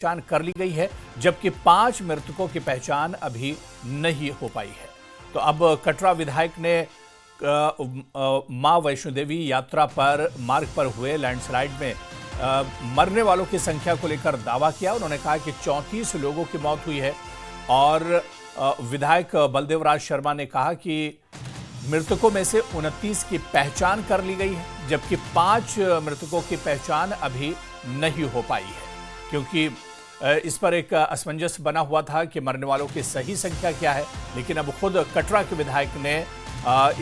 पहचान कर ली गई है, जबकि 5 मृतकों की पहचान अभी नहीं हो पाई है। तो अब कटरा विधायक ने मां वैष्णो देवी यात्रा पर मार्ग पर हुए लैंडस्लाइड में मरने वालों की संख्या को लेकर दावा किया। उन्होंने कहा कि 34 लोगों की मौत हुई है और विधायक बलदेव राज शर्मा ने कहा कि मृतकों में से 29 की पहचान कर ली गई है, जबकि 5 मृतकों की पहचान अभी नहीं हो पाई है, क्योंकि इस पर एक असमंजस बना हुआ था कि मरने वालों की सही संख्या क्या है। लेकिन अब खुद कटरा के विधायक ने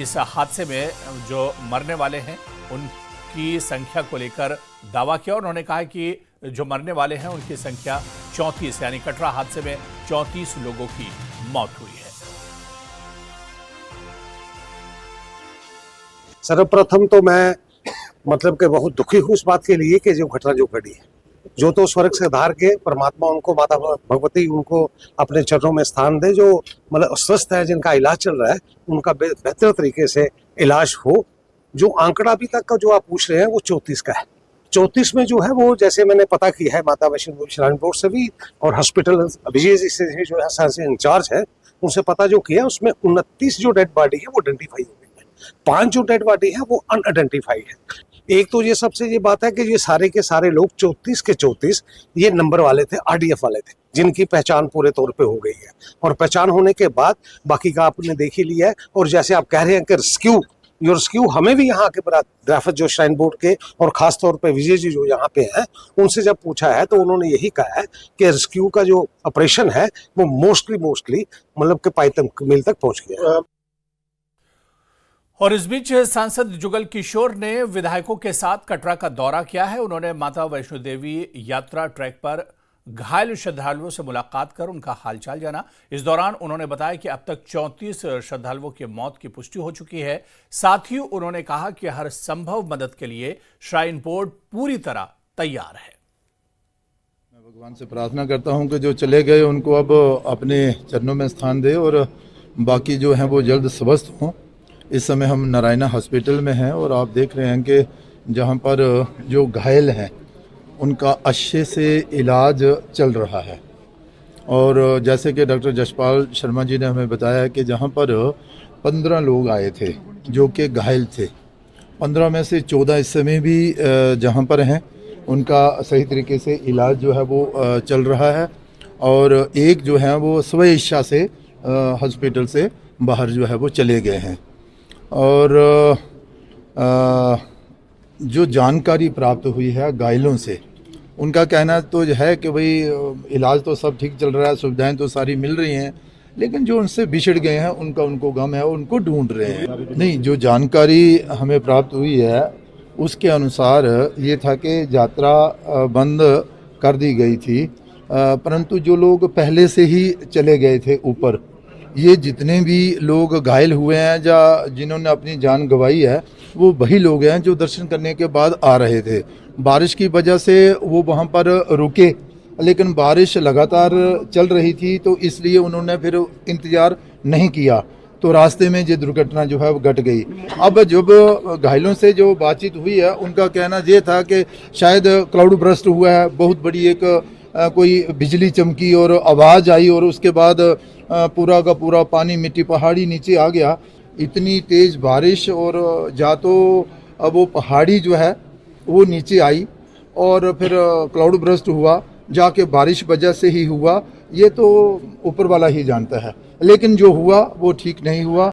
इस हादसे में जो मरने वाले हैं उनकी संख्या को लेकर दावा किया। उन्होंने कहा कि जो मरने वाले हैं उनकी संख्या 34, यानी कटरा हादसे में 34 लोगों की मौत हुई है। सर्वप्रथम तो मैं मतलब कि बहुत दुखी हूँ इस बात के लिए कि जो घटना जो घटी है, जो तो स्वर्ग से धार के परमात्मा उनको, माता भगवती उनको अपने चरणों में स्थान दे। जो मतलब स्वस्थ है, जिनका इलाज चल रहा है, उनका बेहतर तरीके से इलाज हो। जो आंकड़ा अभी तक का जो आप पूछ रहे हैं वो 34 का है। 34 में जो है वो, जैसे मैंने पता किया है माता वैष्णो देवी श्राइन बोर्ड से भी और हॉस्पिटल विजय जी से जो है इंचार्ज है, उनसे पता जो किया, उसमें 29 जो डेड बॉडी है वो आइडेंटिफाई हो गई है। 5 जो डेड बॉडी है वो अनआइडेंटिफाइड है। एक तो ये सबसे ये बात है कि ये सारे के सारे लोग 34 के 34 ये नंबर वाले थे, आरडीएफ वाले थे, जिनकी पहचान पूरे तौर पे हो गई है। और पहचान होने के बाद बाकी का आपने देख ही लिया है। और जैसे आप कह रहे हैं कि रेस्क्यू हमें भी यहाँ के ड्राइवर जो श्राइन बोर्ड के और खास तौर पे विजय जी जो यहाँ पे हैं, उनसे जब पूछा है तो उन्होंने यही कहा है कि रेस्क्यू का जो ऑपरेशन है वो मोस्टली मतलब के पाइतम मिल तक पहुंच गया। और इस बीच सांसद जुगल किशोर ने विधायकों के साथ कटरा का दौरा किया है। उन्होंने माता वैष्णो देवी यात्रा ट्रैक पर घायल श्रद्धालुओं से मुलाकात कर उनका हालचाल जाना। इस दौरान उन्होंने बताया कि अब तक 34 श्रद्धालुओं की मौत की पुष्टि हो चुकी है। साथ ही उन्होंने कहा कि हर संभव मदद के लिए श्राइन बोर्ड पूरी तरह तैयार है। मैं भगवान से प्रार्थना करता हूं कि जो चले गए उनको अब अपने चरणों में स्थान दे और बाकी जो हैं वो जल्द स्वस्थ हों। इस समय हम नारायणा हॉस्पिटल में हैं और आप देख रहे हैं कि जहां पर जो घायल हैं उनका अच्छे से इलाज चल रहा है। और जैसे कि डॉक्टर जसपाल शर्मा जी ने हमें बताया कि जहां पर 15 लोग आए थे जो कि घायल थे, 15 में से 14 इस समय भी जहां पर हैं उनका सही तरीके से इलाज जो है वो चल रहा है। और एक जो है वो स्व इच्छा से हॉस्पिटल से बाहर जो है वो चले गए हैं। और जो जानकारी प्राप्त हुई है घायलों से, उनका कहना तो है कि भाई इलाज तो सब ठीक चल रहा है, सुविधाएं तो सारी मिल रही हैं, लेकिन जो उनसे बिछड़ गए हैं उनको गम है, उनको ढूंढ रहे हैं। नहीं, जो जानकारी हमें प्राप्त हुई है उसके अनुसार ये था कि यात्रा बंद कर दी गई थी, परंतु जो लोग पहले से ही चले गए थे ऊपर, ये जितने भी लोग घायल हुए हैं या जिन्होंने अपनी जान गंवाई है, वो वही लोग हैं जो दर्शन करने के बाद आ रहे थे। बारिश की वजह से वो वहाँ पर रुके, लेकिन बारिश लगातार चल रही थी तो इसलिए उन्होंने फिर इंतजार नहीं किया, तो रास्ते में ये दुर्घटना जो है वो घट गई। अब जब घायलों से जो बातचीत हुई है उनका कहना ये था कि शायद क्लाउड बर्स्ट हुआ है, बहुत बड़ी एक कोई बिजली चमकी और आवाज़ आई और उसके बाद पूरा का पूरा पानी, मिट्टी, पहाड़ी नीचे आ गया। इतनी तेज बारिश और जा तो अब वो पहाड़ी जो है वो नीचे आई और फिर क्लाउड बर्स्ट हुआ, जाके बारिश वजह से ही हुआ, ये तो ऊपर वाला ही जानता है। लेकिन जो हुआ वो ठीक नहीं हुआ।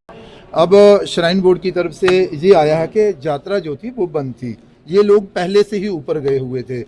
अब श्राइन बोर्ड की तरफ से ये आया है कि यात्रा जो थी वो बंद थी, ये लोग पहले से ही ऊपर गए हुए थे।